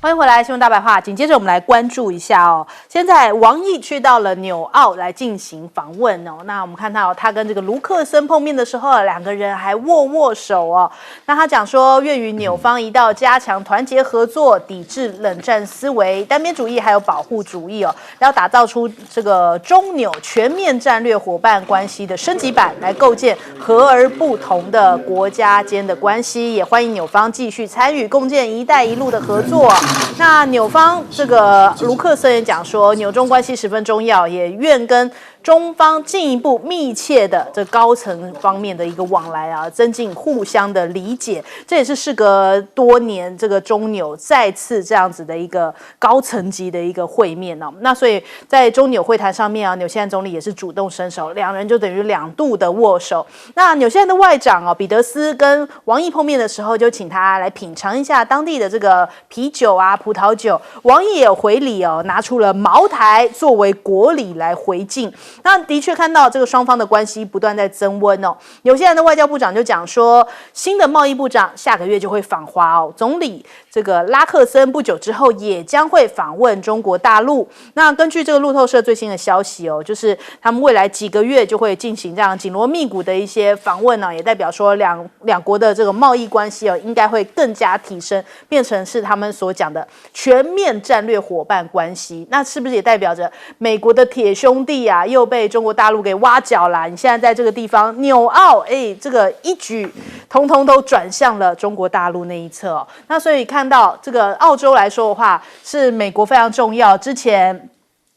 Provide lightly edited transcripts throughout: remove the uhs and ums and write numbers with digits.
欢迎回来，新闻大白话。紧接着我们来关注一下哦，现在王毅去到了纽澳来进行访问哦。那我们看到他跟这个卢克森碰面的时候，两个人还握手哦。那他讲说，愿与纽方一道加强团结合作，抵制冷战思维、单边主义还有保护主义哦，要打造出这个中纽全面战略伙伴关系的升级版，来构建和而不同的国家间的关系。也欢迎纽方继续参与共建“一带一路”的合作。那纽方这个卢克森也讲说，纽中关系十分重要，也愿跟中方进一步密切的这高层方面的一个往来啊，增进互相的理解。这也是事隔多年，这个中纽再次这样子的一个高层级的一个会面哦。那所以在中纽会谈上面啊，纽西兰总理也是主动伸手，两人就等于2度的握手。那纽西兰的外长哦，彼得斯跟王毅碰面的时候，就请他来品尝一下当地的这个啤酒啊、葡萄酒。王毅也有回礼哦，拿出了茅台作为国礼来回敬。那的确看到这个双方的关系不断在增温哦。纽西兰的外交部长就讲说，新的贸易部长下个月就会访华哦。总理这个拉克森不久之后也将会访问中国大陆。那根据这个路透社最新的消息哦，就是他们未来几个月就会进行这样紧锣密鼓的一些访问呢，也代表说两国的这个贸易关系哦，应该会更加提升，变成是他们所讲的全面战略伙伴关系。那是不是也代表着美国的铁兄弟啊，又被中国大陆给挖角了？你现在在这个地方纽澳，这个一举通通都转向了中国大陆那一侧哦。那所以看到这个澳洲来说的话，是美国非常重要。之前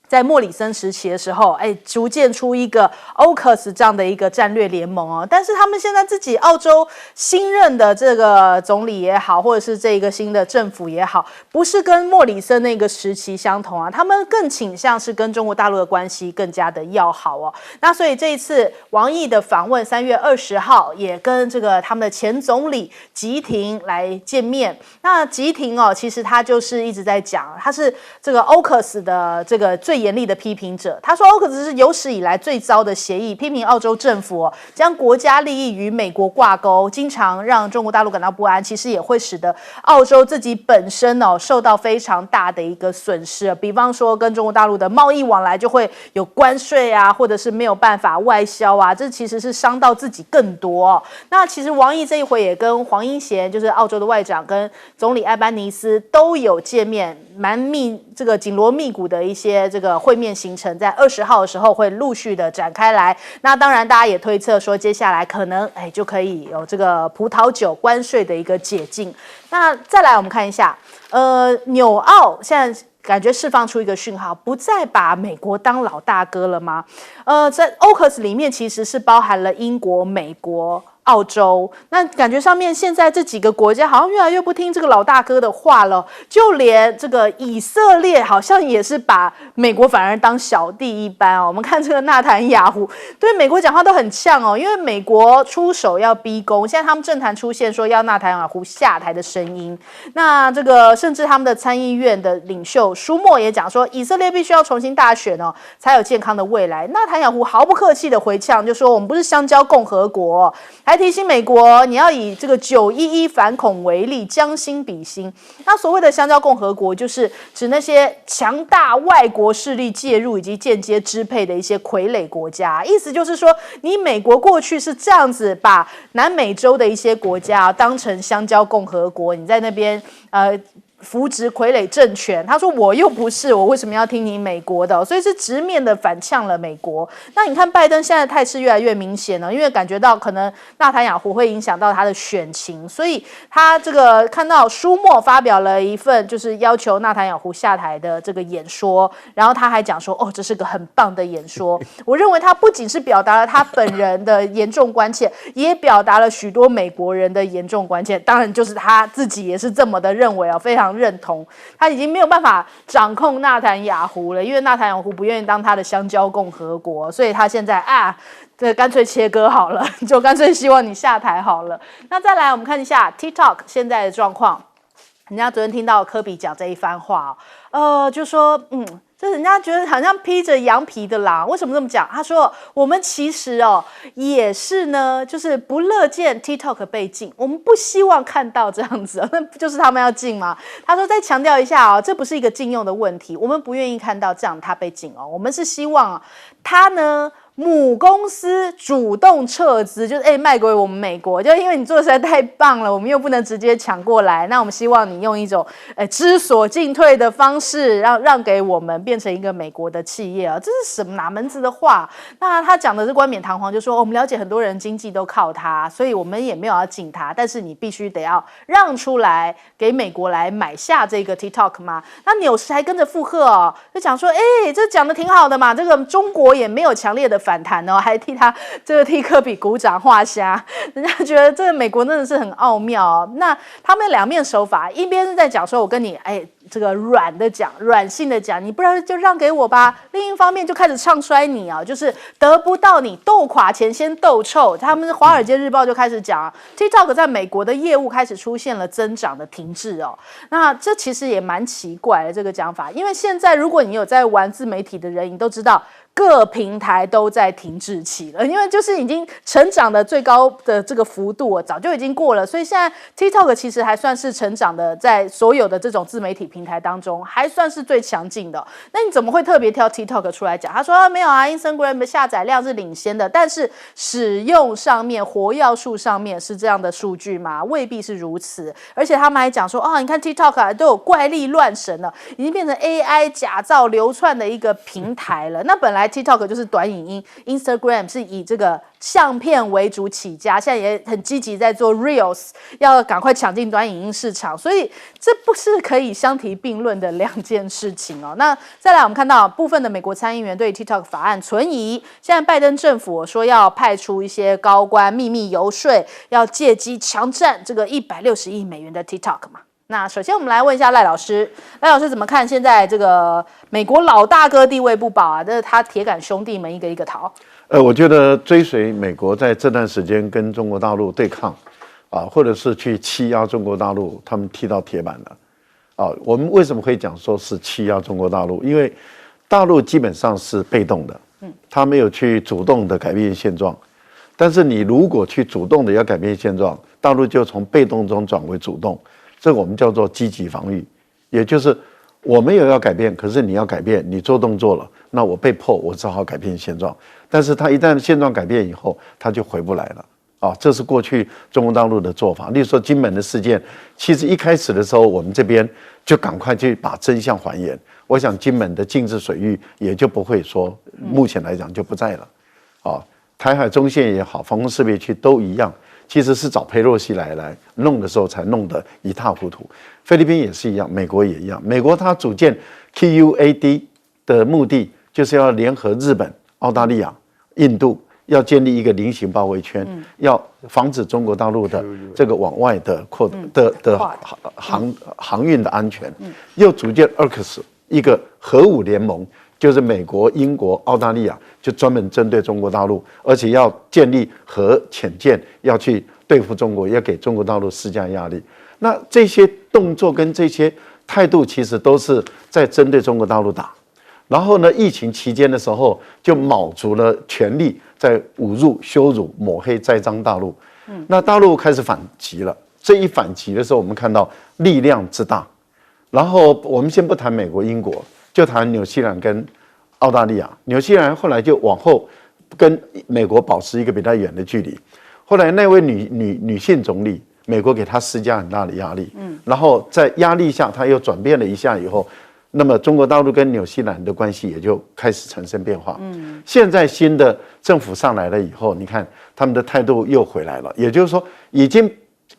在莫里森时期的时候，逐渐出一个 AUKUS 这样的一个战略联盟哦，但是他们现在自己澳洲新任的这个总理也好，或者是这个新的政府也好，不是跟莫里森那个时期相同啊，他们更倾向是跟中国大陆的关系更加的要好哦。那所以这一次王毅的访问，3月20号也跟这个他们的前总理吉廷来见面。那吉廷哦，其实他就是一直在讲，他是这个 AUKUS 的这个最严厉的批评者。他说 AUKUS 是有史以来最糟的协议，批评澳洲政府将国家利益与美国挂钩，经常让中国大陆感到不安，其实也会使得澳洲自己本身受到非常大的一个损失。比方说跟中国大陆的贸易往来就会有关税啊，或者是没有办法外销啊，这其实是伤到自己更多那其实王毅这一回也跟黄英贤，就是澳洲的外长，跟总理艾班尼斯都有见面，这个紧锣密鼓的一些这个会面行程，在20号的时候会陆续的展开来。那当然，大家也推测说，接下来可能就可以有这个葡萄酒关税的一个解禁。那再来我们看一下，纽澳现在感觉释放出一个讯号，不再把美国当老大哥了吗？在 AUKUS 里面其实是包含了英国、美国、澳洲，那感觉上面现在这几个国家好像越来越不听这个老大哥的话了，就连这个以色列好像也是把美国反而当小弟一般我们看这个纳坦雅胡对美国讲话都很呛因为美国出手要逼宫，现在他们政坛出现说要纳坦雅胡下台的声音。那这个甚至他们的参议院的领袖舒默也讲说，以色列必须要重新大选才有健康的未来。纳坦雅胡毫不客气的回呛，就说我们不是香蕉共和国还提醒美国，你要以这个911反恐为例，将心比心。那所谓的香蕉共和国，就是指那些强大外国势力介入以及间接支配的一些傀儡国家。意思就是说，你美国过去是这样子把南美洲的一些国家当成香蕉共和国，你在那边扶植傀儡政权。他说我又不是，我为什么要听你美国的？所以是直面的反呛了美国。那你看拜登现在的态势越来越明显了，因为感觉到可能纳坦雅胡会影响到他的选情，所以他这个看到舒默发表了一份就是要求纳坦雅胡下台的这个演说，然后他还讲说这是个很棒的演说。我认为他不仅是表达了他本人的严重关切，也表达了许多美国人的严重关切，当然就是他自己也是这么的认为非常认同。他已经没有办法掌控纳坦雅胡了，因为纳坦雅胡不愿意当他的香蕉共和国，所以他现在这干脆切割好了，就干脆希望你下台好了。那再来我们看一下 TikTok 现在的状况。人家昨天听到科比讲这一番话就说这人家觉得好像披着羊皮的狼，为什么这么讲？他说我们其实也是呢，就是不乐见 TikTok 被禁，我们不希望看到这样子，那不就是他们要禁吗？他说再强调一下这不是一个禁用的问题，我们不愿意看到这样他被禁我们是希望他呢。母公司主动撤资，就是卖给我们美国，就因为你做的实在太棒了，我们又不能直接抢过来，那我们希望你用一种知所进退的方式，让给我们变成一个美国的企业这是什么哪门子的话？那他讲的是冠冕堂皇，就说我们了解很多人经济都靠他，所以我们也没有要禁他，但是你必须得要让出来给美国来买下这个 TikTok 嘛。那纽时还跟着附和就讲说，这讲的挺好的嘛，这个中国也没有强烈的反弹还替科比鼓掌画虾，人家觉得这个美国真的是很奥妙那他们两面手法，一边是在讲说我跟你这个软性的讲，你不然就让给我吧。另一方面就开始唱衰你就是得不到你斗垮前先斗臭。他们《华尔街日报》就开始讲TikTok 在美国的业务开始出现了增长的停滞那这其实也蛮奇怪的这个讲法，因为现在如果你有在玩自媒体的人，你都知道。各平台都在停滞期了，因为就是已经成长的最高的这个幅度早就已经过了，所以现在 TikTok 其实还算是成长的，在所有的这种自媒体平台当中还算是最强劲的那你怎么会特别挑 TikTok 出来讲？他说没有Instagram 的下载量是领先的，但是使用上面活跃数上面是这样的数据吗？未必是如此。而且他们还讲说你看 TikTok 都有怪力乱神了，已经变成 AI 假造流窜的一个平台了。那本来TikTok 就是短影音 ，Instagram 是以这个相片为主起家，现在也很积极在做 Reels， 要赶快抢进短影音市场，所以这不是可以相提并论的两件事情那再来，我们看到部分的美国参议员对 TikTok 法案存疑，现在拜登政府说要派出一些高官秘密游说，要借机强占这个160亿美元的 TikTok 嘛。那首先我们来问一下赖老师，赖老师怎么看现在这个美国老大哥地位不保这是他铁杆兄弟们一个一个逃。我觉得追随美国在这段时间跟中国大陆对抗或者是去欺压中国大陆，他们踢到铁板了我们为什么会讲说是欺压中国大陆？因为大陆基本上是被动的，他没有去主动的改变现状。但是你如果去主动的要改变现状，大陆就从被动中转为主动。这个我们叫做积极防御，也就是我没有要改变，可是你要改变，你做动作了，那我被迫我只好改变现状。但是他一旦现状改变以后，他就回不来了这是过去中国大陆的做法。例如说金门的事件，其实一开始的时候，我们这边就赶快去把真相还原，我想金门的禁制水域也就不会说，目前来讲就不在了台海中线也好，防空识别区都一样。其实是找裴洛西来弄的时候才弄得一塌糊涂。菲律宾也是一样，美国也一样。美国它组建 QUAD 的目的就是要联合日本、澳大利亚、印度，要建立一个菱形包围圈，要防止中国大陆的这个往外的航运的安全。又组建 AUKUS 一个核武联盟。就是美国、英国、澳大利亚就专门针对中国大陆，而且要建立核潜舰，要去对付中国，要给中国大陆施加压力。那这些动作跟这些态度，其实都是在针对中国大陆打。然后呢，疫情期间的时候，就卯足了全力在侮辱、羞辱、抹黑、栽赃大陆。那大陆开始反击了。这一反击的时候，我们看到力量之大。然后我们先不谈美国、英国。就谈纽西兰跟澳大利亚，纽西兰后来就往后跟美国保持一个比较远的距离。后来那位女性总理，美国给她施加很大的压力，然后在压力下，她又转变了一下以后，那么中国大陆跟纽西兰的关系也就开始产生变化。现在新的政府上来了以后，你看他们的态度又回来了，也就是说已经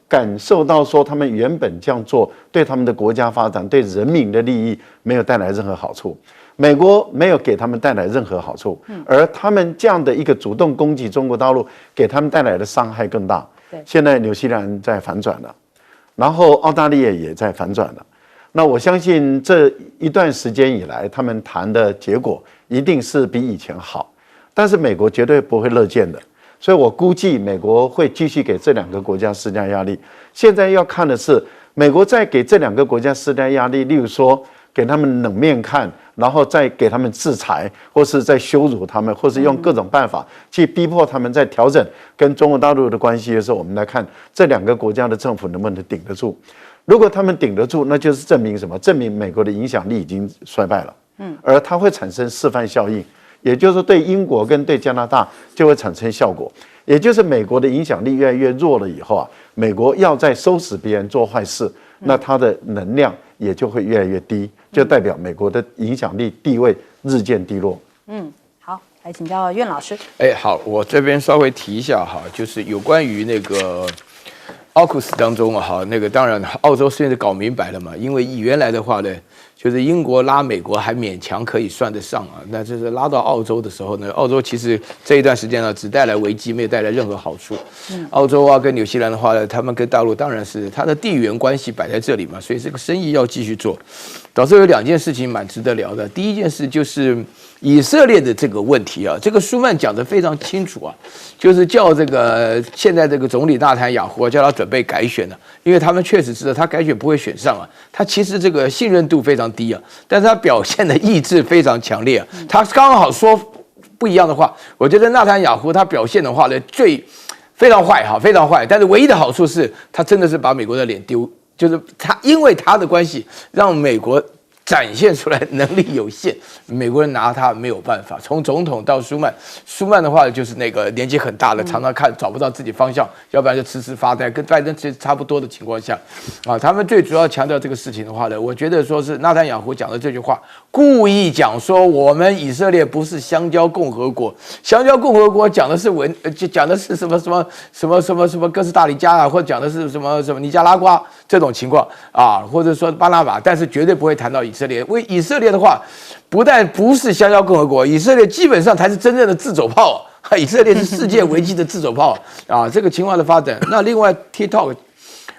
感受到说他们原本这样做对他们的国家发展、对人民的利益没有带来任何好处，美国没有给他们带来任何好处，而他们这样的一个主动攻击中国大陆，给他们带来的伤害更大。现在纽西兰在反转了，然后澳大利亚也在反转了。那我相信这一段时间以来，他们谈的结果一定是比以前好，但是美国绝对不会乐见的。所以我估计美国会继续给这两个国家施加压力。现在要看的是美国在给这两个国家施加压力，例如说给他们冷面看，然后再给他们制裁，或是再羞辱他们，或是用各种办法去逼迫他们在调整跟中国大陆的关系的时候，我们来看这两个国家的政府能不能顶得住。如果他们顶得住，那就是证明什么？证明美国的影响力已经衰败了。而它会产生示范效应，也就是说对英国跟对加拿大就会产生效果。也就是美国的影响力越来越弱了以后啊，美国要再收拾别人做坏事，那它的能量也就会越来越低，就代表美国的影响力地位日渐低落。好，来请教苑老师。好，我这边稍微提一下哈，就是有关于那个AUKUS 当中啊，那个当然澳洲现在搞明白了嘛，因为原来的话呢，就是英国拉美国还勉强可以算得上啊，那就是拉到澳洲的时候呢，澳洲其实这一段时间呢只带来危机，没有带来任何好处。澳洲啊跟纽西兰的话呢，他们跟大陆当然是它的地缘关系摆在这里嘛，所以这个生意要继续做。导致有两件事情蛮值得聊的，第一件事就是以色列的这个问题啊，这个舒曼讲得非常清楚啊，就是叫这个现在这个总理纳坦雅胡叫他准备改选了，因为他们确实知道他改选不会选上啊，他其实这个信任度非常低啊，但是他表现的意志非常强烈啊，他刚好说不一样的话，我觉得纳坦雅胡他表现的话呢，非常坏哈，非常坏，但是唯一的好处是他真的是把美国的脸丢。就是他，因为他的关系，让美国展现出来能力有限，美国人拿他没有办法。从总统到舒曼，舒曼的话就是那个年纪很大了，常常找不到自己方向，要不然就迟迟发呆，跟拜登其实差不多的情况下，他们最主要强调这个事情的话呢，我觉得说是纳坦雅胡讲的这句话，故意讲说我们以色列不是香蕉共和国，香蕉共和国讲的是讲的是什么哥斯达黎加啊，或者讲的是什么尼加拉瓜这种情况啊，或者说巴拿马，但是绝对不会谈到以色列。为以色列的话，不但不是香蕉共和国，以色列基本上才是真正的自走炮以色列是世界危机的自走炮啊！这个情况的发展。那另外 TikTok，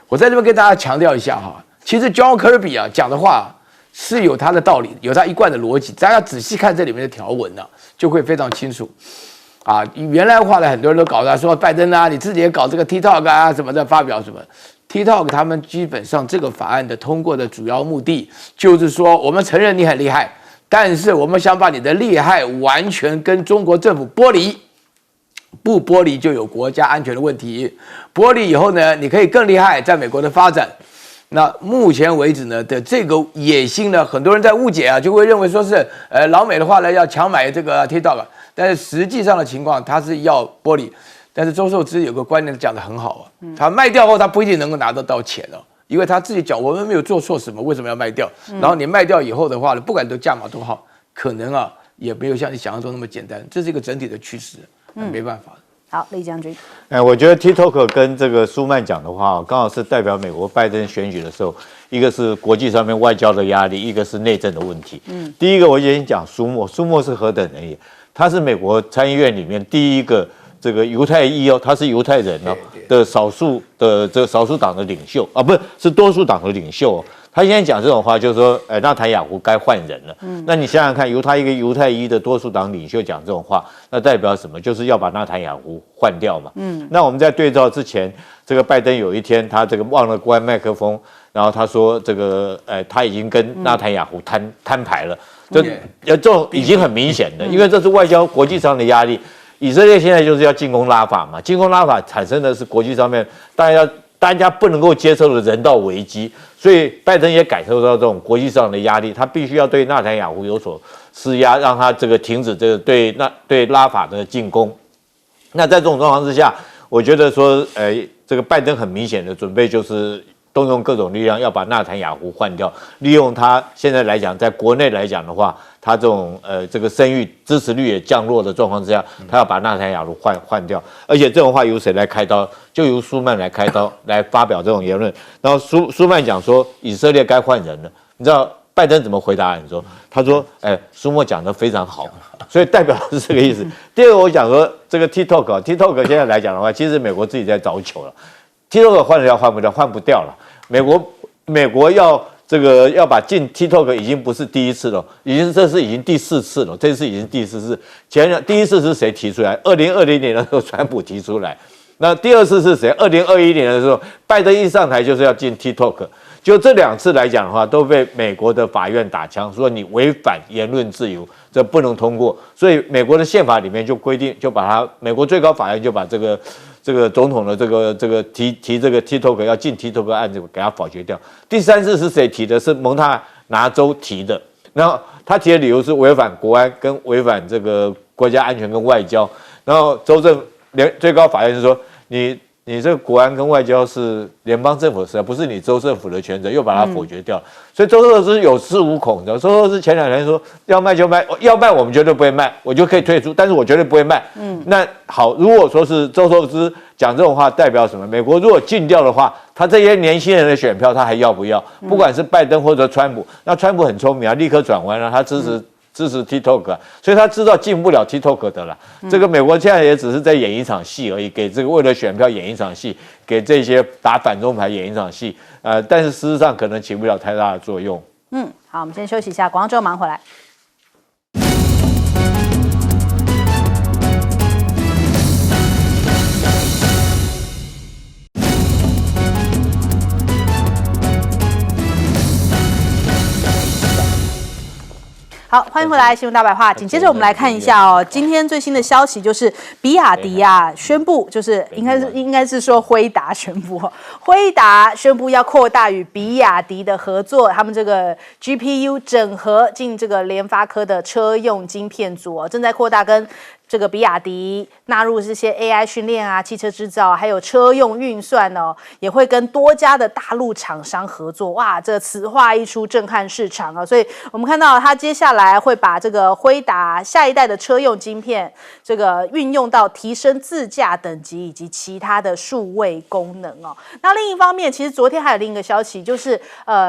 我在这边跟大家强调一下哈，其实 John Kirby 讲的话是有他的道理，有他一贯的逻辑，大家仔细看这里面的条文就会非常清楚。原来的话呢，很多人都搞他说拜登啊，你自己也搞这个 TikTok 啊什么的，发表什么。TikTok 他们基本上这个法案的通过的主要目的就是说，我们承认你很厉害，但是我们想把你的厉害完全跟中国政府剥离，不剥离就有国家安全的问题，剥离以后呢，你可以更厉害，在美国的发展。那目前为止呢的这个野心呢，很多人在误解就会认为说是老美的话呢要强买这个 TikTok， 但是实际上的情况它是要剥离。但是周受资有个观念讲得很好他卖掉后他不一定能够拿得到钱因为他自己讲我们没有做错什么，为什么要卖掉？然后你卖掉以后的话呢，不管都价码多好，可能也没有像你想象中那么简单，这是一个整体的趋势，没办法。好，李将军，我觉得 TikTok 跟这个舒曼讲的话，刚好是代表美国拜登选举的时候，一个是国际上面外交的压力，一个是内政的问题。第一个我先讲舒默是何等人也，他是美国参议院里面第一个这个犹太裔他是犹太人的少数党的领袖不是多数党的领袖他现在讲这种话，就是说，纳坦雅胡该换人了。那你想想看，一个犹太裔的多数党领袖讲这种话，那代表什么？就是要把纳坦雅胡换掉嘛。那我们在对照之前，这个拜登有一天他这个忘了关麦克风，然后他说这个他已经跟纳坦雅胡摊牌了，这种已经很明显的，因为这是外交国际上的压力。以色列现在就是要进攻拉法嘛，进攻拉法产生的是国际上面大家不能够接受的人道危机，所以拜登也感受到这种国际上的压力，他必须要对纳坦雅胡有所施压，让他这个停止这个对拉法的进攻。那在这种状况之下，我觉得说，这个拜登很明显的准备就是动用各种力量要把纳坦雅胡换掉，利用他现在来讲，在国内来讲的话，他这种这个声誉支持率也降落的状况之下，他要把纳坦雅胡换掉，而且这种话由谁来开刀？就由舒曼来开刀，来发表这种言论。然后舒曼讲说以色列该换人了，你知道拜登怎么回答？你说他说，舒默讲得非常好，所以代表是这个意思。第二个我讲说这个 TikTok 现在来讲的话，其实美国自己在找糗了。TikTok 换得了换不掉，换不掉了。美国要把进 TikTok 已经不是第一次了，这是已经第4次了，这次已经第4次。第一次是谁提出来？2020年的时候，川普提出来。那第二次是谁？2021年的时候，拜登一上台就是要进 TikTok。就这2次来讲的话，都被美国的法院打枪，说你违反言论自由，这不能通过。所以美国的宪法里面就规定，就把它美国最高法院就把这个总统的这个提这个 TikTok 要禁 TikTok 案子给他否决掉。第3次是谁提的？是蒙大拿州提的。然后他提的理由是违反国安跟违反这个国家安全跟外交。然后最高法院就说你这个国安跟外交是联邦政府的事，不是你州政府的权责，又把它否决掉。所以周受资有恃无恐的。周受资前2天说要卖就卖，要卖我们绝对不会卖，我就可以退出，但是我绝对不会卖。那好，如果说是周受资讲这种话，代表什么？美国如果禁掉的话，他这些年轻人的选票他还要不要？不管是拜登或者川普，那川普很聪明啊，立刻转弯了，他支持 TikTok， 所以他知道进不了 TikTok 的了。这个美国现在也只是在演一场戏而已，给这个为了选票演一场戏，给这些打反中牌演一场戏。但是事实上可能起不了太大的作用。好，我们先休息一下，广告之后马上回来。好，欢迎回来，新闻大白话。紧接着我们来看一下哦，今天最新的消息就是比亚迪啊宣布，就是应该是说辉达宣布，辉达宣布要扩大与比亚迪的合作，他们这个 GPU 整合进这个联发科的车用晶片组哦，正在扩大跟这个比亚迪纳入这些 AI 训练啊、汽车制造，还有车用运算哦，也会跟多家的大陆厂商合作。哇，这此话一出，震撼市场啊！所以我们看到它接下来会把这个辉达下一代的车用晶片，这个运用到提升自驾等级以及其他的数位功能哦。那另一方面，其实昨天还有另一个消息，就是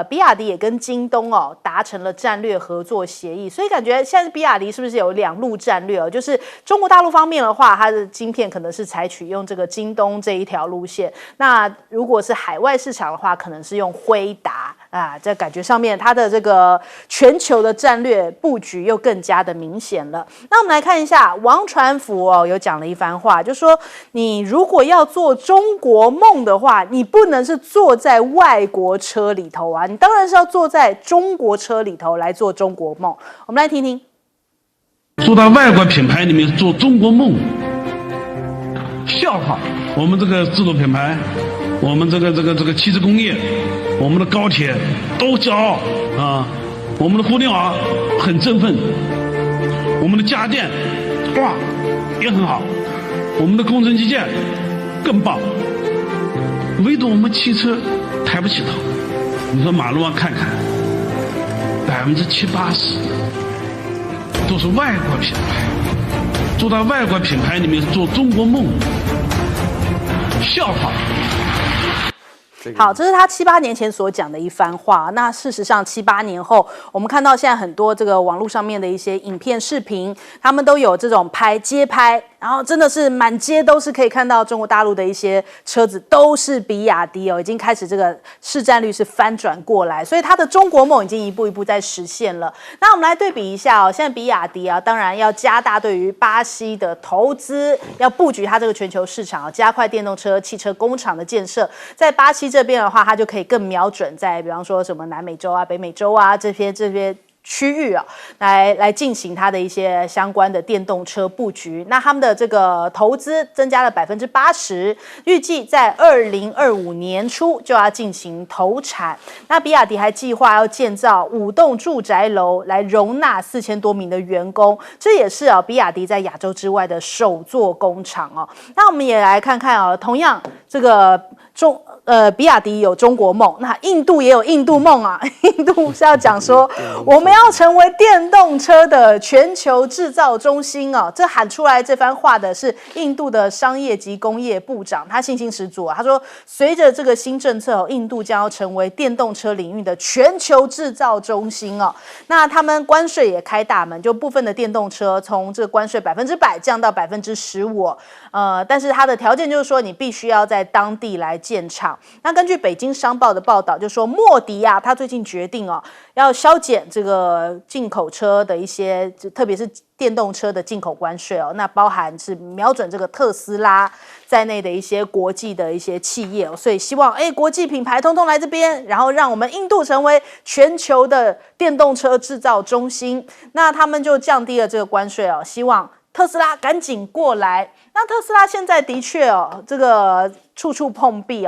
比亚迪也跟京东哦达成了战略合作协议，所以感觉现在比亚迪是不是有2路战略哦？就是中国大陆方面的话，它的晶片可能是采取用这个京东这一条路线。那如果是海外市场的话，可能是用辉达啊。在感觉上面，它的这个全球的战略布局又更加的明显了。那我们来看一下，王传福哦有讲了一番话，就说你如果要做中国梦的话，你不能是坐在外国车里头啊，你当然是要坐在中国车里头来做中国梦。我们来听听。做到外国品牌里面做中国梦，笑话！我们这个自主品牌，我们这个汽车工业，我们的高铁都骄傲啊！我们的互联网很振奋，我们的家电哇也很好，我们的工程基建更棒，唯独我们汽车抬不起头。你说马路上看看，70%-80%。都是外国品牌，做到外国品牌里面做中国梦，笑话。好，这是他7、8年前所讲的一番话。那事实上，7、8年后，我们看到现在很多这个网络上面的一些影片、视频，他们都有这种街拍，然后真的是满街都是可以看到中国大陆的一些车子都是比亚迪哦，已经开始这个市占率是翻转过来，所以它的中国梦已经一步一步在实现了。那我们来对比一下哦，现在比亚迪啊，当然要加大对于巴西的投资，要布局它这个全球市场，加快电动车、汽车工厂的建设，在巴西这边的话，它就可以更瞄准在比方说什么南美洲啊、北美洲啊这些区域啊，来进行它的一些相关的电动车布局。那他们的这个投资增加了80%，预计在2025年初就要进行投产。那比亚迪还计划要建造5栋住宅楼来容纳4000多名的员工，这也是比亚迪在亚洲之外的首座工厂哦。那我们也来看看哦，同样这个比亚迪有中国梦，那印度也有印度梦啊。印度是要讲说，我们要成为电动车的全球制造中心哦。这喊出来这番话的是印度的商业及工业部长，他信心十足啊。他说，随着这个新政策，印度将要成为电动车领域的全球制造中心哦。那他们关税也开大门，就部分的电动车从这个关税100%降到15%。但是它的条件就是说，你必须要在当地来建厂。那根据北京商报的报道，就说莫迪啊，他最近决定要削减这个进口车的一些，特别是电动车的进口关税那包含是瞄准这个特斯拉在内的一些国际的一些企业所以希望国际品牌通通来这边，然后让我们印度成为全球的电动车制造中心。那他们就降低了这个关税希望特斯拉赶紧过来。那特斯拉现在的确这个处处碰壁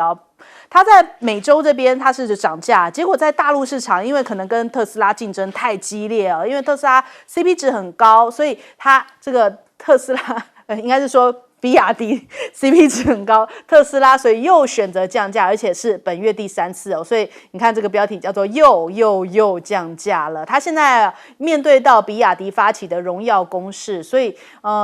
它在美洲这边它是涨价，结果在大陆市场，因为可能跟特斯拉竞争太激烈因为特斯拉 CP 值很高，所以它这个特斯拉应该是说比亚迪 CP 值很高，特斯拉所以又选择降价，而且是本月第3次所以你看这个标题叫做又降价了。它现在面对到比亚迪发起的荣耀攻势，所以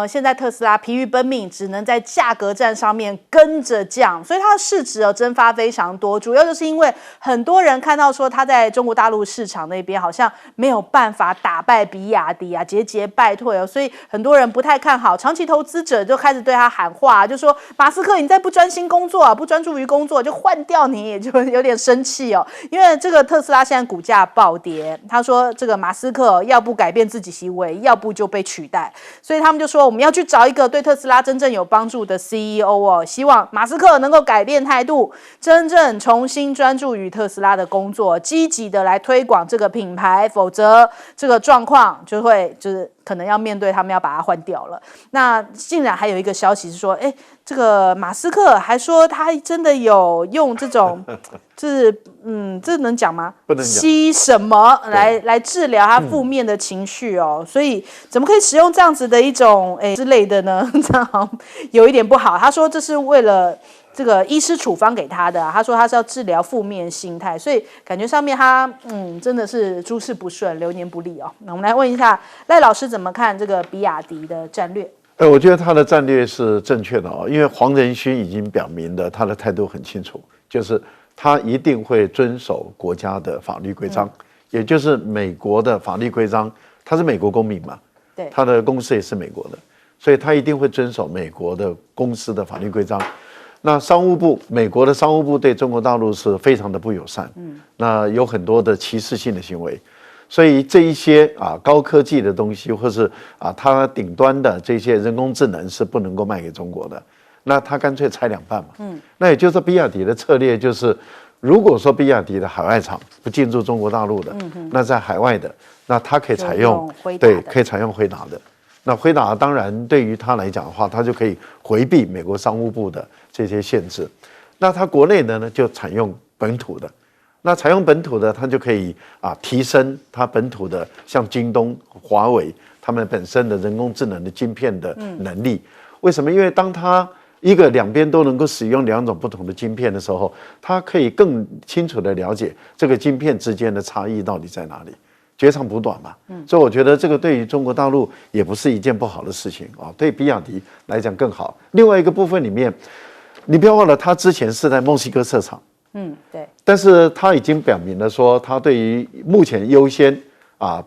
现在特斯拉疲于奔命，只能在价格战上面跟着降，所以它的市值蒸发非常多。主要就是因为很多人看到说它在中国大陆市场那边好像没有办法打败比亚迪节节败退所以很多人不太看好，长期投资者就开始对他喊话就说马斯克你再不专心工作不专注于工作就换掉你，就有点生气因为这个特斯拉现在股价暴跌，他说这个马斯克要不改变自己行为，要不就被取代，所以他们就说我们要去找一个对特斯拉真正有帮助的 CEO 希望马斯克能够改变态度，真正重新专注于特斯拉的工作，积极的来推广这个品牌，否则这个状况就是可能要面对他们要把它换掉了。那竟然还有一个消息是说这个马斯克还说他真的有用这种就是这能讲吗？不能讲。吸什么来治疗他负面的情绪所以怎么可以使用这样子的一种之类的呢？这样好像有一点不好。他说这是为了这个医师处方给他的他说他是要治疗负面心态，所以感觉上面他真的是诸事不顺，流年不利那我们来问一下赖老师怎么看这个比亚迪的战略？我觉得他的战略是正确的因为黄仁勋已经表明了他的态度很清楚，就是他一定会遵守国家的法律规章，也就是美国的法律规章。他是美国公民嘛，对，他的公司也是美国的，所以他一定会遵守美国的公司的法律规章。那美国的商务部对中国大陆是非常的不友善，那有很多的歧视性的行为。所以这一些高科技的东西，或是它顶端的这些人工智能是不能够卖给中国的，那他干脆拆2半嘛。那也就是说，比亚迪的策略就是，如果说比亚迪的海外厂不进入中国大陆的，那在海外的，那它可以采用可以采用辉达的。那辉达当然对于他来讲的话，他就可以回避美国商务部的这些限制。那他国内的呢，就采用本土的。那采用本土的，它就可以提升它本土的，像京东、华为他们本身的人工智能的晶片的能力。为什么？因为当它两边都能够使用2种不同的晶片的时候，它可以更清楚的了解这个晶片之间的差异到底在哪里，截长补短嘛。所以我觉得这个对于中国大陆也不是一件不好的事情对比亚迪来讲更好。另外一个部分里面，你不要忘了，它之前是在墨西哥设厂。对。但是他已经表明了说，他对于目前优先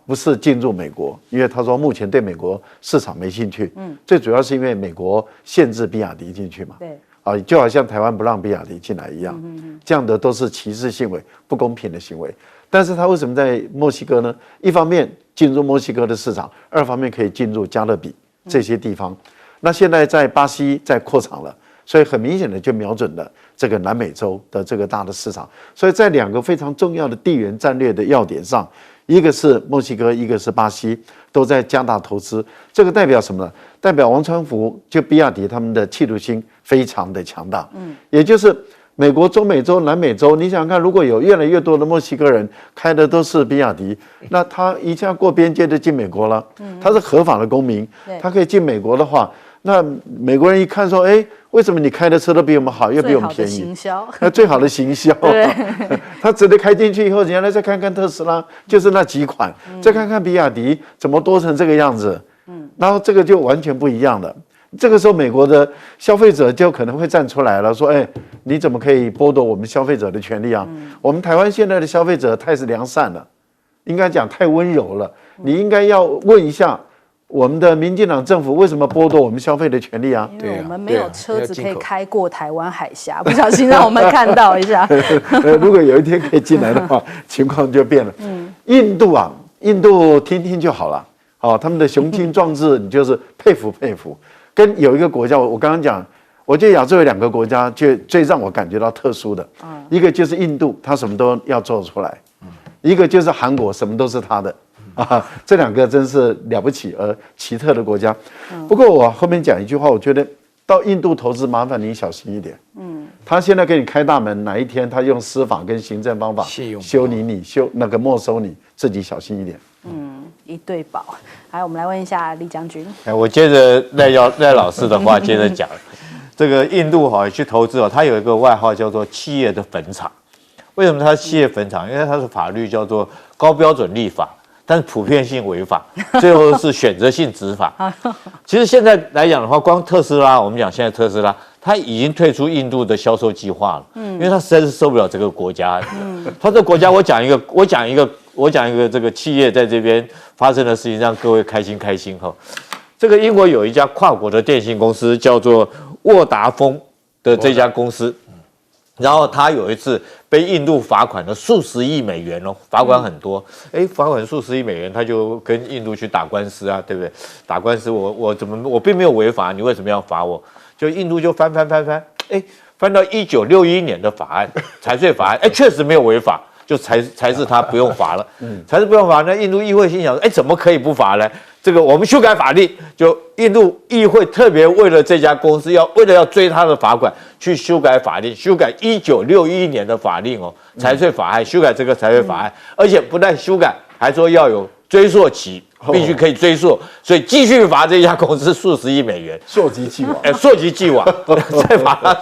不是进入美国，因为他说目前对美国市场没兴趣。最主要是因为美国限制比亚迪进去嘛。对。就好像台湾不让比亚迪进来一样，这样的都是歧视行为、不公平的行为。但是他为什么在墨西哥呢？一方面进入墨西哥的市场，二方面可以进入加勒比这些地方。那现在在巴西在扩厂了。所以很明显的就瞄准了这个南美洲的这个大的市场，所以在2个非常重要的地缘战略的要点上，一个是墨西哥，一个是巴西，都在加大投资。这个代表什么呢？代表王传福就比亚迪他们的企图心非常的强大。也就是美国、中美洲、南美洲，你想想看，如果有越来越多的墨西哥人开的都是比亚迪，那他一下过边界就进美国了。他是合法的公民，他可以进美国的话。那美国人一看说，为什么你开的车都比我们好，又比我们便宜？那最好的行销，他只得开进去以后，人家再看看特斯拉，就是那几款，再看看比亚迪怎么多成这个样子，然后这个就完全不一样了。这个时候，美国的消费者就可能会站出来了，说：“你怎么可以剥夺我们消费者的权利啊？我们台湾现在的消费者太是良善了，应该讲太温柔了。你应该要问一下。”我们的民进党政府为什么剥夺我们消费的权利啊？因为我们没有车子可以开过台湾海峡，不小心让我们看到一下。如果有一天可以进来的话，情况就变了。印度听听就好了。他们的雄心壮志，你就是佩服佩服。跟有一个国家，我刚刚讲，我觉得亚洲有2个国家最让我感觉到特殊的，一个就是印度，他什么都要做出来；一个就是韩国，什么都是他的。这2个真是了不起而奇特的国家。不过我后面讲一句话，我觉得到印度投资，麻烦你小心一点。他现在给你开大门，哪一天他用司法跟行政方法修你没收你，自己小心一点。一对宝。来，我们来问一下李将军。我接着赖老师的话接着讲，这个印度去投资它有一个外号叫做企业的坟场。为什么它是企业坟场？因为它的法律叫做高标准立法，但是普遍性违法，最后是选择性执法。其实现在来讲的话，光特斯拉，我们讲现在特斯拉，它已经退出印度的销售计划了，因为它实在是受不了这个国家。它这个国家，我讲一个这个企业在这边发生的事情，让各位开心哈。这个英国有一家跨国的电信公司叫做沃达丰的这家公司。然后他有一次被印度罚款了数十亿美元哦，罚款很多，罚款数十亿美元，他就跟印度去打官司啊，对不对？打官司我并没有违法，你为什么要罚我？就印度就翻，翻到1961年的法案，财税法案，确实没有违法，就才是他不用罚了，才是不用罚。那印度议会心想，怎么可以不罚呢？这个我们修改法令，就印度议会特别为了这家公司为了要追他的罚款，去修改法令，修改1961年的法令哦，财税法案，修改这个财税法案，而且不但修改，还说要有追溯期，必须可以追溯，所以继续罚这家公司数十亿美元，溯及既往，溯及既往，再罚他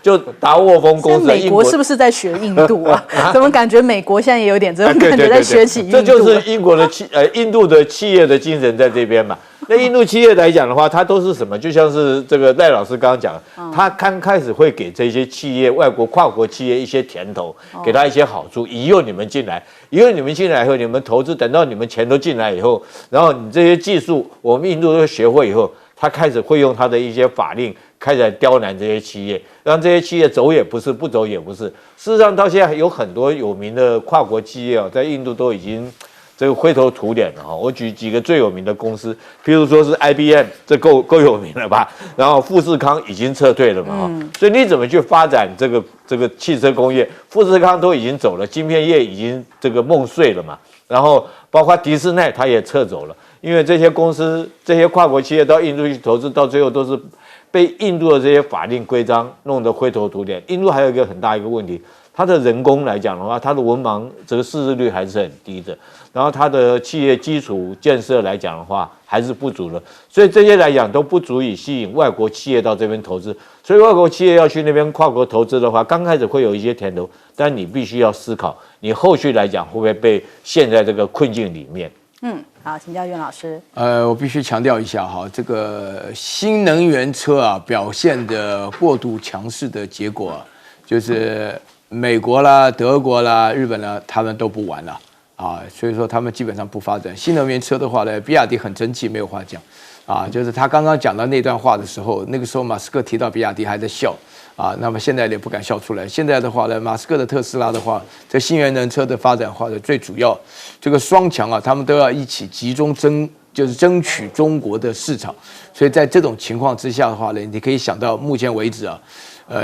就达沃丰公司。美国是不是在学印度啊？怎么感觉美国现在也有点这种感觉在学起印度？这就是英国的印度的企业的精神在这边嘛。那印度企业来讲的话，它都是什么？就像是这个赖老师刚刚讲的，他刚开始会给这些企业、外国跨国企业一些甜头，给他一些好处，引诱你们进来。引诱你们进来以后，你们投资，等到你们钱都进来以后，然后你这些技术，我们印度都学会以后，他开始会用他的一些法令，开始来刁难这些企业，让这些企业走也不是，不走也不是。事实上，到现在有很多有名的跨国企业在印度都已经这个灰头土脸了哈。我举几个最有名的公司，譬如说是 IBM， 这够有名了吧？然后富士康已经撤退了嘛，所以你怎么去发展这个汽车工业？富士康都已经走了，晶片业已经这个梦碎了嘛。然后包括迪士尼，它也撤走了，因为这些公司、这些跨国企业到印度去投资，到最后都是被印度的这些法令规章弄得灰头土脸。印度还有一个很大一个问题，它的人工来讲的话，它的文盲这个识字率还是很低的，然后它的企业基础建设来讲的话还是不足的，所以这些来讲都不足以吸引外国企业到这边投资。所以外国企业要去那边跨国投资的话，刚开始会有一些甜头，但你必须要思考，你后续来讲会不会被陷在这个困境里面。好，请教袁老师。我必须强调一下哈，这个新能源车啊表现的过度强势的结果，就是美国啦、德国啦、日本啦，他们都不玩了啊，所以说他们基本上不发展新能源车的话呢，比亚迪很争气，没有话讲啊。就是他刚刚讲到那段话的时候，那个时候马斯克提到比亚迪还在笑。那么现在也不敢笑出来。现在的话呢，马斯克的特斯拉的话，在新能源车的发展话的最主要，这个双强啊，他们都要一起集中就是争取中国的市场。所以在这种情况之下的话呢，你可以想到目前为止啊，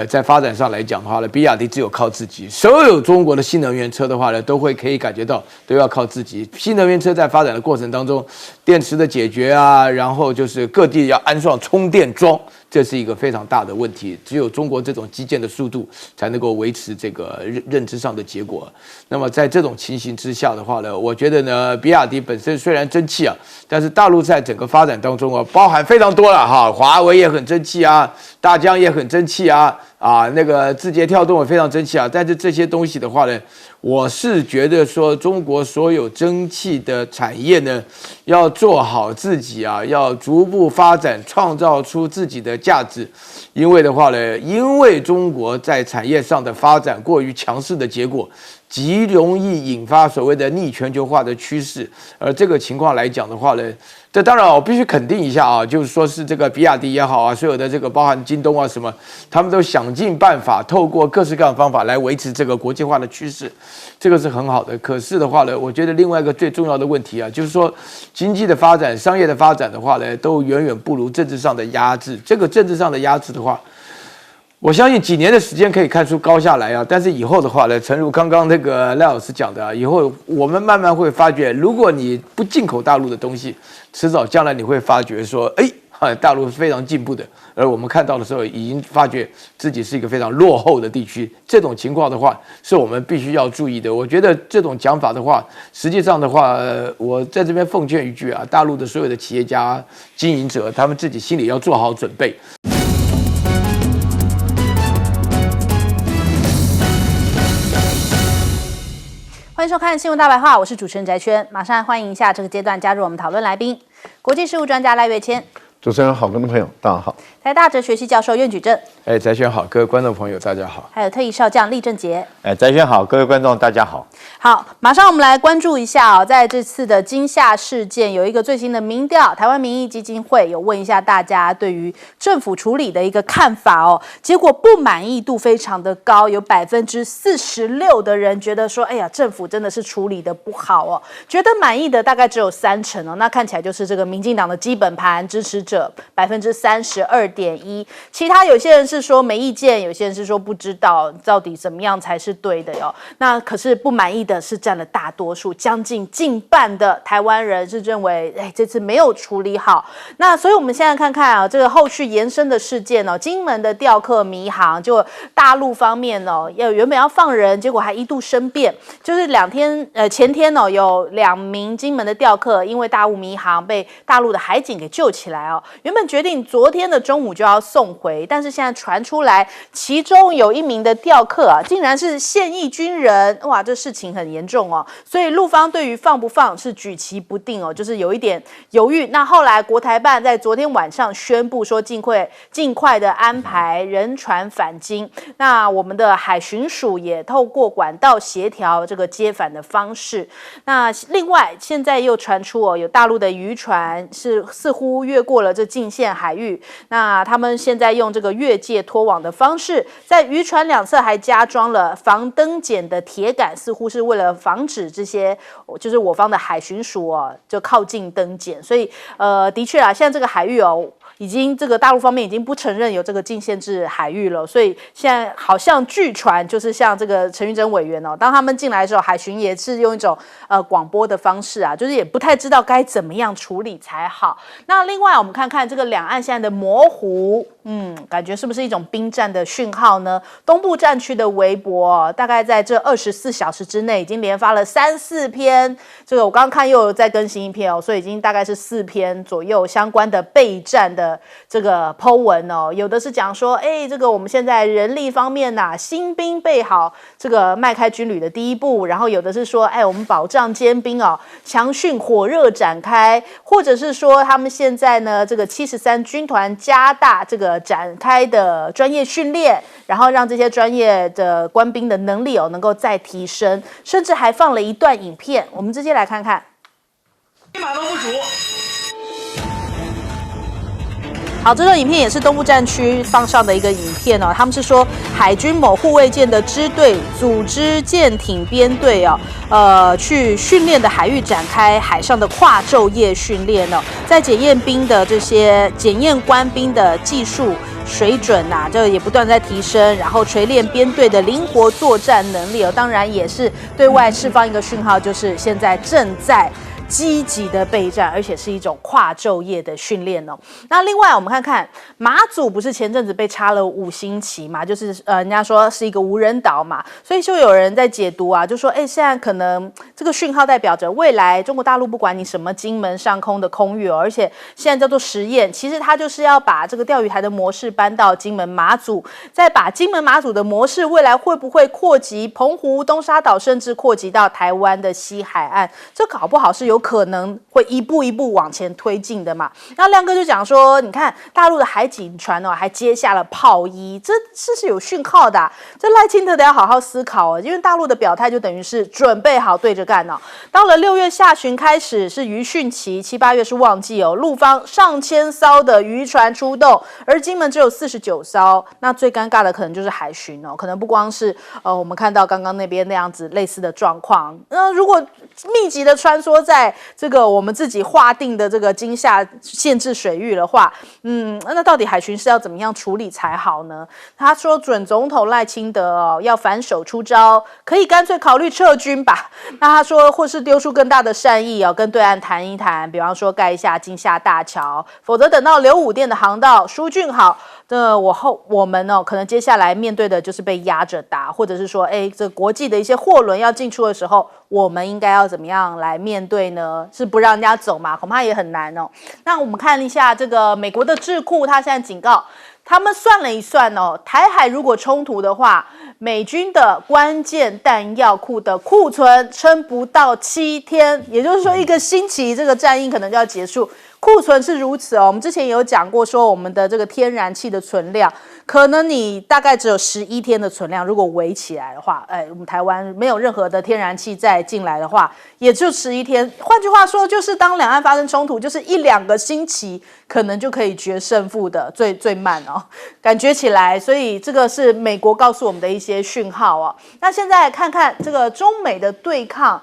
在发展上来讲的话呢，比亚迪只有靠自己。所有中国的新能源车的话呢，都会可以感觉到都要靠自己。新能源车在发展的过程当中，电池的解决啊，然后就是各地要安上充电桩。这是一个非常大的问题，只有中国这种基建的速度才能够维持这个认知上的结果。那么在这种情形之下的话呢，我觉得呢，比亚迪本身虽然争气啊，但是大陆在整个发展当中啊，包含非常多了哈，华为也很争气啊，大疆也很争气啊，那个字节跳动也非常争气啊。但是这些东西的话呢，我是觉得说，中国所有争气的产业呢，要做好自己啊，要逐步发展，创造出自己的价值。因为的话呢，因为中国在产业上的发展过于强势的结果，极容易引发所谓的逆全球化的趋势。而这个情况来讲的话呢，这当然我必须肯定一下啊，就是说是这个比亚迪也好啊，所有的这个包含京东啊什么，他们都想尽办法，透过各式各样的方法来维持这个国际化的趋势，这个是很好的。可是的话呢，我觉得另外一个最重要的问题啊，就是说经济的发展、商业的发展的话呢，都远远不如政治上的压制。这个政治上的压制的话，我相信几年的时间可以看出高下来啊，但是以后的话呢，诚如刚刚那个赖老师讲的啊，以后我们慢慢会发觉，如果你不进口大陆的东西，迟早将来你会发觉说，大陆是非常进步的，而我们看到的时候，已经发觉自己是一个非常落后的地区。这种情况的话，是我们必须要注意的。我觉得这种讲法的话，实际上的话，我在这边奉劝一句啊，大陆的所有的企业家、经营者，他们自己心里要做好准备。欢迎收看《新闻大白话》，我是主持人翟轩，马上欢迎一下这个阶段加入我们讨论来宾，国际事务专家赖岳谦。主持人好，观众朋友大家好。台大哲学系教授苑举正。翟轩好，各位观众朋友大家好。还有退役少将厉正杰。翟轩好，各位观众大家好。好，马上我们来关注一下哦，在这次的金夏事件，有一个最新的民调，台湾民意基金会有问一下大家对于政府处理的一个看法哦，结果不满意度非常的高，有46%的人觉得说，哎呀，政府真的是处理的不好哦，觉得满意的大概只有30%哦，那看起来就是这个民进党的基本盘支持者32.1%，其他有些人是说没意见，有些人是说不知道到底怎么样才是对的哟，那可是不满意的是占了大多数，近半的台湾人是认为，这次没有处理好。那所以我们现在看看啊，这个后续延伸的事件哦，金门的吊客迷航，就大陆方面哦，原本要放人，结果还一度生变，就是前天哦，有2名金门的吊客因为大雾迷航被大陆的海警给救起来哦，原本决定昨天的中午就要送回，但是现在传出来，其中有1名的吊客啊，竟然是现役军人，哇，这事情很严重哦，所以陆方对于放不放是举棋不定哦，就是有一点犹豫。那后来国台办在昨天晚上宣布说，尽快的安排人船返京。那我们的海巡署也透过管道协调这个接返的方式。那另外现在又传出哦，有大陆的渔船似乎越过了这禁限海域，那他们现在用这个越界拖网的方式，在渔船两侧还加装了防登检的铁杆，似乎是为了防止这些就是我方的海巡署哦就靠近登检。所以的确啊，现在这个海域哦，已经这个大陆方面已经不承认有这个禁限制海域了，所以现在好像据传就是像这个陈玉珍委员哦，当他们进来的时候，海巡也是用一种广播的方式啊，就是也不太知道该怎么样处理才好。那另外我们看看这个两岸现在的模糊，感觉是不是一种兵战的讯号呢？东部战区的微博大概在这24小时之内已经连发了3-4篇，这个我刚刚看又有再更新一篇哦，所以已经大概是4篇左右相关的备战的这个 po 文哦，有的是讲说，这个我们现在人力方面新兵备好，这个迈开军旅的第一步，然后有的是说，我们保障尖兵哦，强训火热展开，或者是说他们现在呢，这个73军团加大这个展开的专业训练，然后让这些专业的官兵的能力能够再提升，甚至还放了一段影片，我们直接来看看。马都不熟。好，这段影片也是东部战区放上的一个影片哦。他们是说海军某护卫舰的支队组织舰艇编队去训练的海域展开海上的跨昼夜训练哦，在检验兵的这些检验官兵的技术水准这也不断在提升，然后锤炼编队的灵活作战能力当然也是对外释放一个讯号，就是现在正在积极的备战，而且是一种跨昼夜的训练哦。那另外我们看看马祖，不是前阵子被插了5星旗嘛，就是人家说是一个无人岛嘛，所以就有人在解读就说现在可能这个讯号代表着未来中国大陆不管你什么金门上空的空域而且现在叫做实验，其实它就是要把这个钓鱼台的模式搬到金门马祖，再把金门马祖的模式未来会不会扩及澎湖、东沙岛，甚至扩及到台湾的西海岸，这搞不好是有可能会一步一步往前推进的嘛。那亮哥就讲说，你看大陆的海警船还接下了炮衣，这是有讯号的这赖清德得要好好思考因为大陆的表态就等于是准备好对着干到了6月下旬开始是渔汛期，7、8月是旺季陆方上千艘的渔船出动，而金门只有49艘。那最尴尬的可能就是海巡可能不光是我们看到刚刚那边那样子类似的状况，如果密集的穿梭在这个我们自己划定的这个金厦限制水域的话，那到底海巡是要怎么样处理才好呢？他说准总统赖清德要反手出招，可以干脆考虑撤军吧。那他说或是丢出更大的善意跟对岸谈一谈，比方说盖一下金厦大桥，否则等到刘武店的航道疏浚好，我们可能接下来面对的就是被压着打，或者是说这国际的一些货轮要进出的时候，我们应该要怎么样来面对呢？是不让人家走吗？恐怕也很难那我们看一下这个美国的智库，他现在警告他们算了一算台海如果冲突的话，美军的关键弹药库的库存撑不到7天，也就是说1个星期这个战役可能就要结束。库存是如此我们之前也有讲过说我们的这个天然气的存量，可能你大概只有11天的存量，如果围起来的话，我们台湾没有任何的天然气再进来的话，也就11天。换句话说，就是当两岸发生冲突，就是1、2个星期可能就可以决胜负的，最慢感觉起来。所以这个是美国告诉我们的一些讯号那现在看看这个中美的对抗。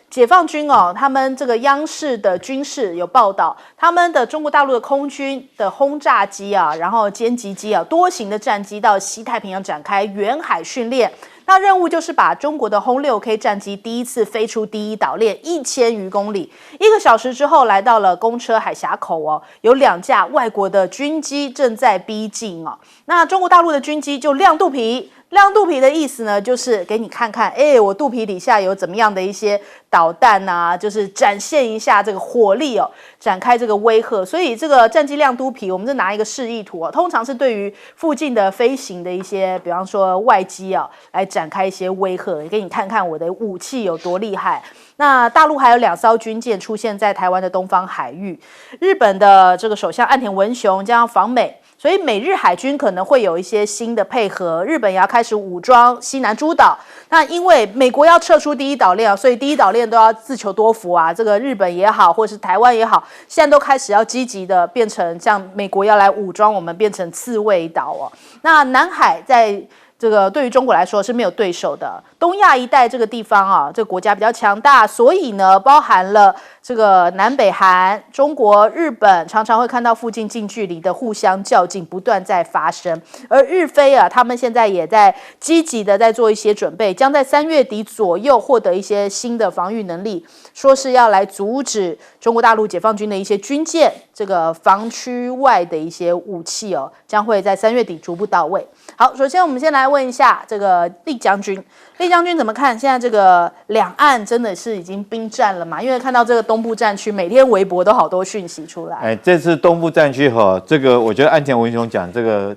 解放军他们这个央视的军事有报道，他们的中国大陆的空军的轰炸机然后歼击机多型的战机到西太平洋展开远海训练。那任务就是把中国的轰6K 战机第一次飞出第一岛链1000余公里，1个小时之后来到了公车海峡口有2架外国的军机正在逼近那中国大陆的军机就亮肚皮。亮肚皮的意思呢，就是给你看看，我肚皮底下有怎么样的一些导弹就是展现一下这个火力展开这个威吓。所以这个战机亮肚皮，我们就拿一个示意图通常是对于附近的飞行的一些，比方说外机来展开一些威吓，给你看看我的武器有多厉害。那大陆还有2艘军舰出现在台湾的东方海域，日本的这个首相岸田文雄将要访美。所以美日海军可能会有一些新的配合，日本也要开始武装西南诸岛。那因为美国要撤出第一岛链所以第一岛链都要自求多福这个日本也好，或是台湾也好，现在都开始要积极的变成像美国要来武装我们，变成刺猬岛那南海在这个对于中国来说是没有对手的。东亚一带这个地方这个国家比较强大，所以呢，包含了这个南北韩、中国、日本，常常会看到附近近距离的互相较劲不断在发生。而日菲他们现在也在积极的在做一些准备，将在3月底左右获得一些新的防御能力，说是要来阻止中国大陆解放军的一些军舰这个防区外的一些武器将会在3月底逐步到位。好，首先我们先来问一下这个厉将军。厉将军怎么看现在这个两岸真的是已经兵战了吗？因为看到这个东部战区每天微博都好多讯息出来。这次东部战区这个我觉得岸田文雄讲这个，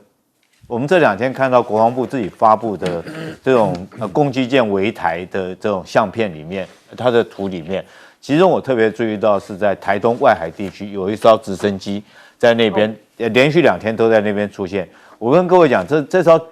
我们这2天看到国防部自己发布的这种攻击舰围台的这种相片里面，它的图里面，其中我特别注意到是在台东外海地区有一艘直升机在那边连续2天都在那边出现。我跟各位讲，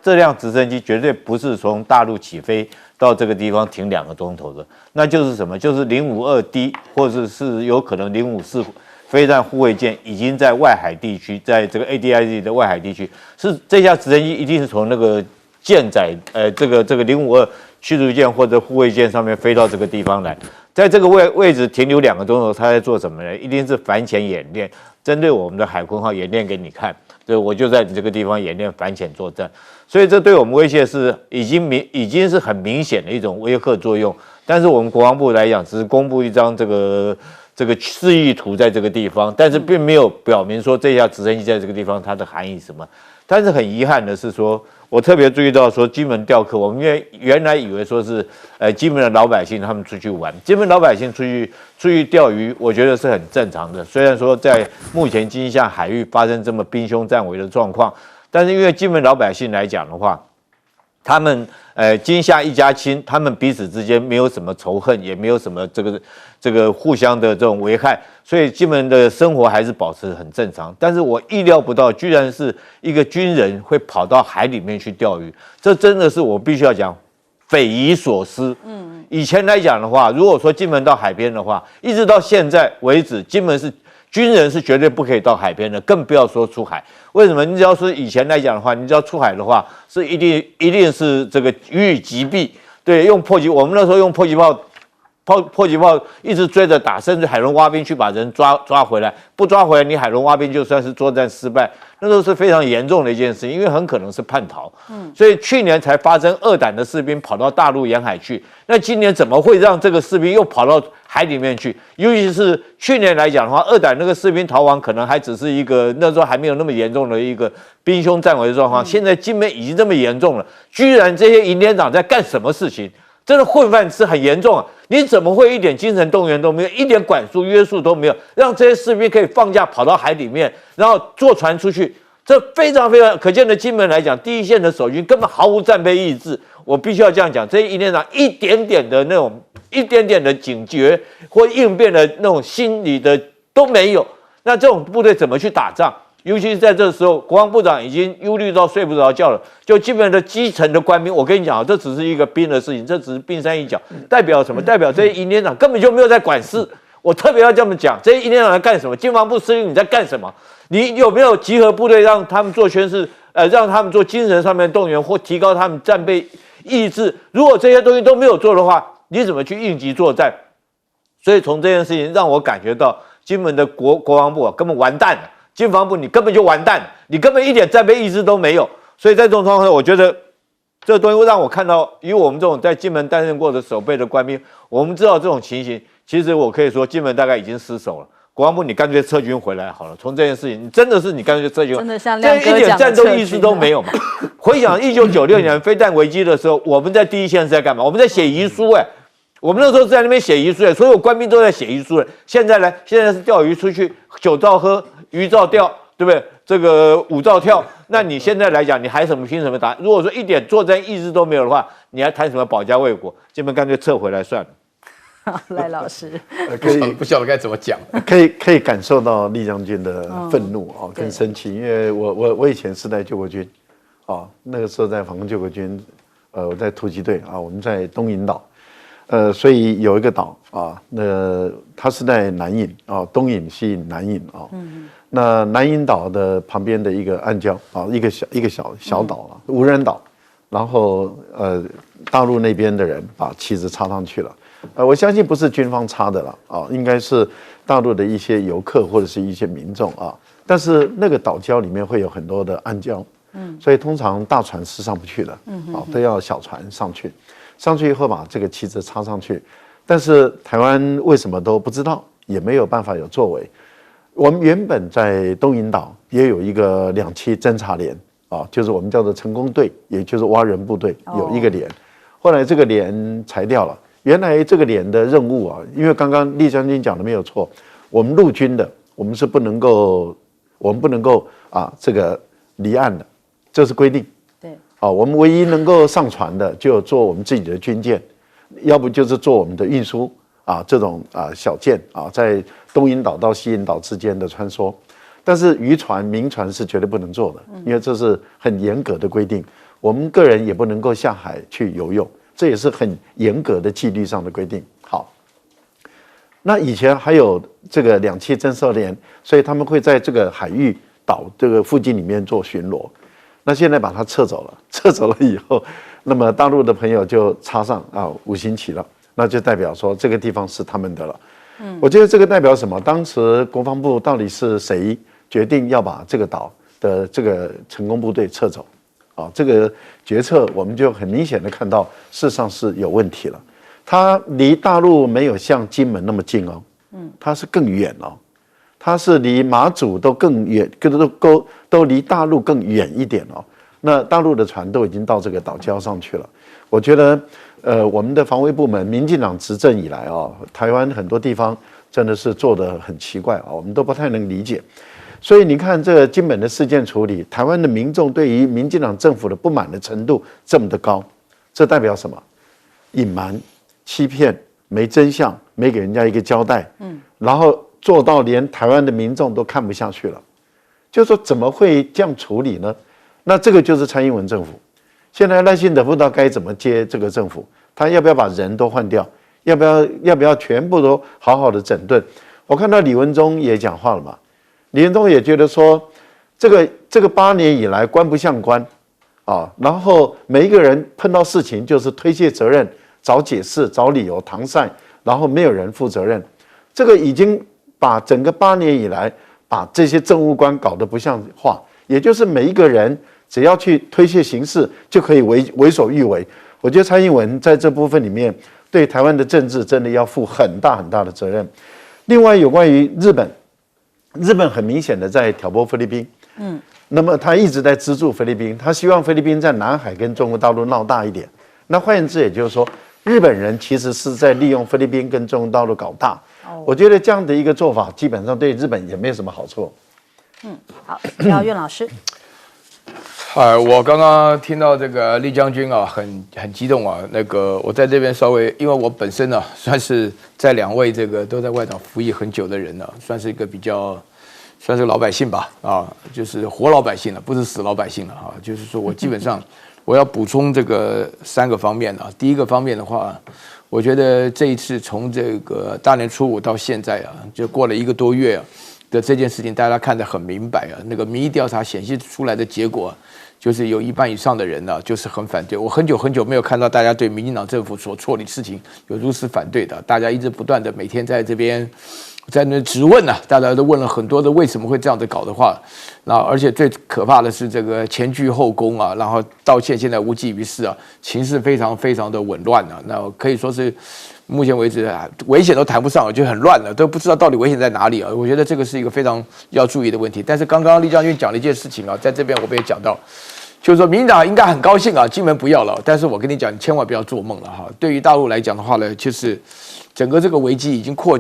这辆直升机绝对不是从大陆起飞到这个地方停2个钟头的，那就是什么？就是 052D 或者是有可能054飞弹护卫舰已经在外海地区，在这个 ADIZ 的外海地区，是这架直升机一定是从那个舰载这个052驱逐舰或者护卫舰上面飞到这个地方来，在这个位置停留2个钟头，他在做什么呢？一定是反潜演练，针对我们的海鲲号演练给你看。对，我就在你这个地方演练反潜作战，所以这对我们威胁是已经是很明显的一种威吓作用。但是我们国防部来讲，只是公布一张这个示意图在这个地方，但是并没有表明说这架直升机在这个地方它的含义是什么。但是很遗憾的是说，我特别注意到说金门钓客，我们原来以为说是金门的老百姓他们出去玩，金门老百姓出去钓鱼，我觉得是很正常的。虽然说在目前金厦海域发生这么兵凶战危的状况，但是因为金门老百姓来讲的话，他们金夏一家亲，他们彼此之间没有什么仇恨，也没有什么这个互相的这种危害，所以基本的生活还是保持很正常。但是我意料不到，居然是一个军人会跑到海里面去钓鱼，这真的是我必须要讲匪夷所思。以前来讲的话，如果说金门到海边的话，一直到现在为止，金门是军人是绝对不可以到海边的，更不要说出海。为什么？你只要是以前来讲的话，你只要出海的话，是一定是这个予以击毙。对，用迫击，我们那时候用迫击炮一直追着打，甚至海龙蛙兵去把人抓回来，不抓回来，你海龙蛙兵就算是作战失败，那都是非常严重的一件事情，因为很可能是叛逃。所以去年才发生二胆的士兵跑到大陆沿海去，那今年怎么会让这个士兵又跑到海里面去？尤其是去年来讲的话，二胆那个士兵逃亡可能还只是一个那时候还没有那么严重的一个兵凶战危的状况，现在金门已经这么严重了，居然这些营连长在干什么事情？真的混饭吃很严重啊！你怎么会一点精神动员都没有，一点管束约束都没有，让这些士兵可以放假跑到海里面，然后坐船出去？这非常非常可见的，金门来讲，第一线的守军根本毫无战备意志。我必须要这样讲，这些营连长一点点的警觉或应变的那种心理的都没有。那这种部队怎么去打仗？尤其是在这时候，国防部长已经忧虑到睡不着觉了。就基本的基层的官兵，我跟你讲，这只是一个兵的事情，这只是冰山一角。代表什么？代表这些营连长根本就没有在管事。我特别要这么讲，这些营连长在干什么？经防部司令你在干什么？你有没有集合部队让他们做宣誓？让他们做精神上面的动员，或提高他们战备意志？如果这些东西都没有做的话，你怎么去应急作战？所以从这件事情让我感觉到，金门的国防部根本完蛋了。经防部你根本就完蛋，你根本一点战备意志都没有，所以在这种状况下，我觉得这个东西会让我看到，以我们这种在金门担任过的守备的官兵，我们知道这种情形，其实我可以说金门大概已经失守了。国防部你干脆撤军回来好了。从这件事情，你真的是你干脆撤军，真的像亮哥这一点战斗意识都没。没有嘛？回想1996年飞弹危机的时候，我们在第一线是在干嘛？我们在写遗书我们那时候是在那边写遗书所有官兵都在写遗书现在呢？现在是钓鱼出去，酒照喝，鱼照钓，对不对？这个舞照跳，那你现在来讲，你还凭什么打？如果说一点作战意志都没有的话，你还谈什么保家卫国？基本干脆撤回来算了。好，赖老师，不晓得该怎么讲。可以感受到厉将军的愤怒跟生气，因为我以前是在救国军，那个时候在防空救国军，我在突击队我们在东引岛。所以有一个岛那它是在南引东引、西引、南引那南引岛的旁边的一个暗礁一个小岛无人岛，然后大陆那边的人把旗子插上去了，我相信不是军方插的了应该是大陆的一些游客或者是一些民众但是那个岛礁里面会有很多的暗礁，所以通常大船是上不去的，都要小船上去。上去以后把这个旗子插上去，但是台湾为什么都不知道，也没有办法有作为。我们原本在东引岛也有一个2栖侦察连就是我们叫做成功队，也就是蛙人部队有一个连，后来这个连裁掉了。原来这个连的任务因为刚刚厉将军讲的没有错，我们陆军的我们不能够这个离岸的，这是规定。我们唯一能够上船的就做我们自己的军舰，要不就是做我们的运输这种小舰在东引岛到西引岛之间的穿梭。但是渔船、民船是绝对不能做的，因为这是很严格的规定。我们个人也不能够下海去游泳，这也是很严格的纪律上的规定。好，那以前还有这个2栖侦察连，所以他们会在这个海域岛这个附近里面做巡逻。那现在把它撤走了以后，那么大陆的朋友就插上5星旗了，那就代表说这个地方是他们的了。我觉得这个代表什么？当时国防部到底是谁决定要把这个岛的这个成功部队撤走？这个决策我们就很明显的看到，事实上是有问题了。它离大陆没有像金门那么近它是更远它是离马祖都更远，都离大陆更远一点那大陆的船都已经到这个岛礁上去了。我觉得，我们的防卫部门，民进党执政以来台湾很多地方真的是做得很奇怪我们都不太能理解。所以你看这个金门的事件处理，台湾的民众对于民进党政府的不满的程度这么的高，这代表什么？隐瞒、欺骗、没真相，没给人家一个交代，然后做到连台湾的民众都看不下去了，就说怎么会这样处理呢？那这个就是蔡英文政府。现在赖清德不知道该怎么接这个政府，他要不要把人都换掉？要不要全部都好好的整顿？我看到李文忠也讲话了嘛，李文忠也觉得说，这个8年以来官不像官啊，然后每一个人碰到事情就是推卸责任、找解释、找理由搪塞，然后没有人负责任，这个已经把整个8年以来把这些政务官搞得不像话，也就是每一个人只要去推卸刑事就可以为所欲为。我觉得蔡英文在这部分里面对台湾的政治真的要负很大很大的责任。另外有关于日本很明显的在挑拨菲律宾，那么他一直在资助菲律宾，他希望菲律宾在南海跟中国大陆闹大一点。那换言之，也就是说，日本人其实是在利用菲律宾跟中国大陆搞大。我觉得这样的一个做法，基本上对日本也没有什么好处。好，姚岳老师。我刚刚听到这个厉将军啊，很激动啊。那个我在这边稍微，因为我本身呢，算是在2位这个都在外岛服役很久的人呢，算是一个比较，算是老百姓吧，啊，就是活老百姓了，不是死老百姓了啊。就是说我基本上我要补充这个3个方面啊。第一个方面的话，我觉得这一次从这个大年初5到现在啊，就过了1个多月啊的这件事情，大家看得很明白啊。那个民意调查显示出来的结果，就是有1半以上的人呢，就是很反对。我很久没有看到大家对民进党政府所处理事情有如此反对的，大家一直不断的每天在这边在那质问啊，大家都问了很多的为什么会这样子搞的话，然后而且最可怕的是这个前倨后恭啊，然后道歉现在无济于事啊，情势非常非常的紊乱啊，那可以说是目前为止危险都谈不上了，就很乱了，都不知道到底危险在哪里啊。我觉得这个是一个非常要注意的问题。但是刚刚厉将军讲了一件事情啊，在这边我们也讲到，就是说民进党应该很高兴啊，金门不要了。但是我跟你讲，你千万不要做梦了哈。对于大陆来讲的话呢，就是整个这个危机已经扩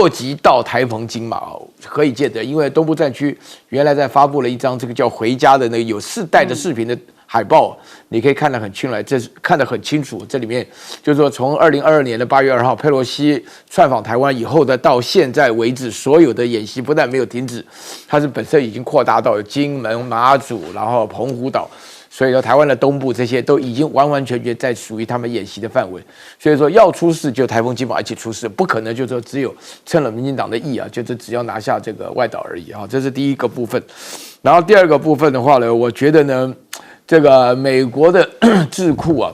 及到台澎金马，可以见得，因为东部战区原来在发布了一张这个叫回家的那个有4代的视频的海报，你可以看得很清楚，这看得很清楚。这里面就是说，从2022年的8月2号佩洛西窜访台湾以后的到现在为止，所有的演习不但没有停止，它是本身已经扩大到金门、马祖，然后澎湖岛。所以说，台湾的东部这些都已经完完全全在属于他们演习的范围。所以说，要出事就台澎金马一起出事，不可能就说只有趁了民进党的意啊，就是只要拿下这个外岛而已啊。这是第一个部分。然后第二个部分的话呢，我觉得呢，这个美国的智库啊，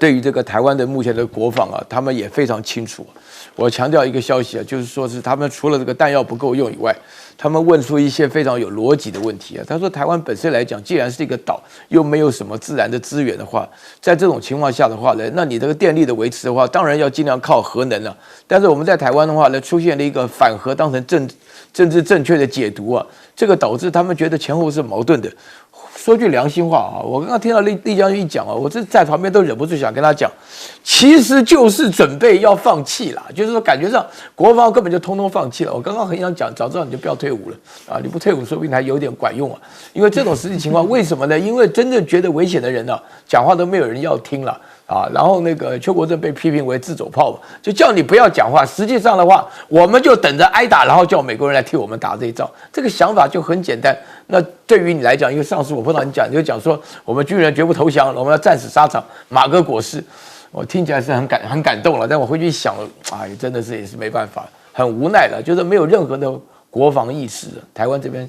对于这个台湾的目前的国防啊，他们也非常清楚。我强调一个消息啊，就是说是他们除了这个弹药不够用以外，他们问出一些非常有逻辑的问题啊。他说，台湾本身来讲，既然是一个岛，又没有什么自然的资源的话，在这种情况下的话呢，那你这个电力的维持的话，当然要尽量靠核能了。但是我们在台湾的话呢，出现了一个反核当成政治正确的解读啊，这个导致他们觉得前后是矛盾的。说句良心话啊，我刚刚听到厉将军一讲啊，我这在旁边都忍不住想跟他讲，其实就是准备要放弃了，就是说感觉上国防根本就通通放弃了。我刚刚很想讲，早知道你就不要退伍了啊，你不退伍说不定还有点管用啊。因为这种实际情况，为什么呢？因为真正觉得危险的人呢，讲话都没有人要听了。啊，然后那个邱国正被批评为自走炮嘛，就叫你不要讲话。实际上的话，我们就等着挨打，然后叫美国人来替我们打这一仗。这个想法就很简单。那对于你来讲，因为上次我碰到你讲，你就讲说我们军人绝不投降，我们要战死沙场，马革裹尸。我听起来是很感动了，但我回去一想，哎，真的是也是没办法，很无奈了，就是没有任何的国防意识。台湾这边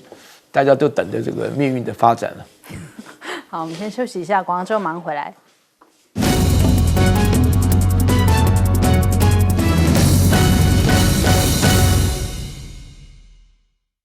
大家都等着这个命运的发展了。好，我们先休息一下，广告之后马上回来。